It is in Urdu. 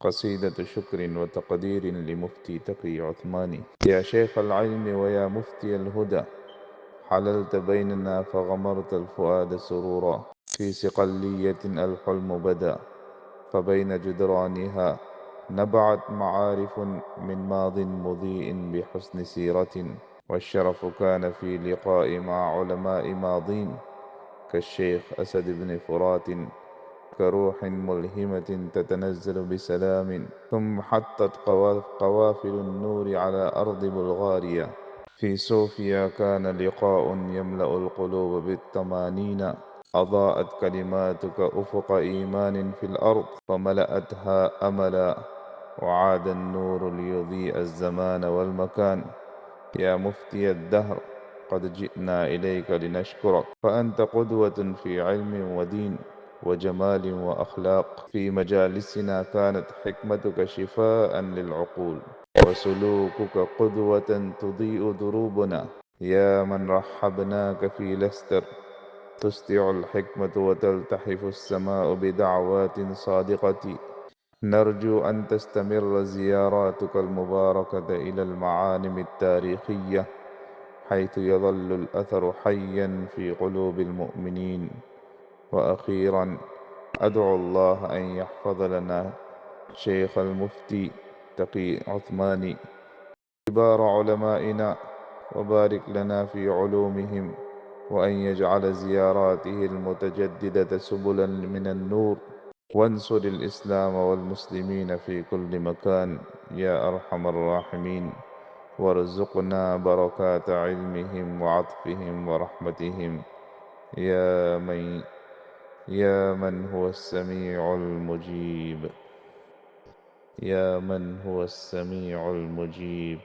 قصيدة شكر وتقدير لمفتي تقي عثماني. يا شيخ العلم ويا مفتي الهدى، حللت بيننا فغمرت الفؤاد سرورا. في صقلية الحلم بدا، فبين جدرانها نبعت معارف من ماض مضيء بحسن سيرة. والشرف كان في لقاء مع علماء ماضين كالشيخ أسد بن فرات، كروح ملهمة تتنزل بسلام، ثم حطت قوافل النور على أرض بلغاريا. في صوفيا كان لقاء يملأ القلوب بالطمانينة، أضاءت كلماتك أفق إيمان في الأرض فملأتها أملا، وعاد النور ليضيء الزمان والمكان. يا مفتي الدهر، قد جئنا إليك لنشكرك، فأنت قدوة في علم ودين وجمال وأخلاق. في مجالسنا كانت حكمتك شفاء للعقول، وسلوكك قدوة تضيء دروبنا. يا من رحبناك في لستر، تسطع الحكمة وتلتحف السماء بدعوات صادقة. نرجو أن تستمر زياراتك المباركة إلى المعالم التاريخية، حيث يظل الأثر حيا في قلوب المؤمنين. وأخيرا أدعو الله أن يحفظ لنا شيخ المفتي تقي عثماني، كبار علمائنا، وبارك لنا في علومهم، وأن يجعل زياراته المتجددة سبلا من النور، وانصر الإسلام والمسلمين في كل مكان يا أرحم الراحمين. وارزقنا بركات علمهم وعطفهم ورحمتهم يا من يا من هو السميع المجيب، يا من هو السميع المجيب.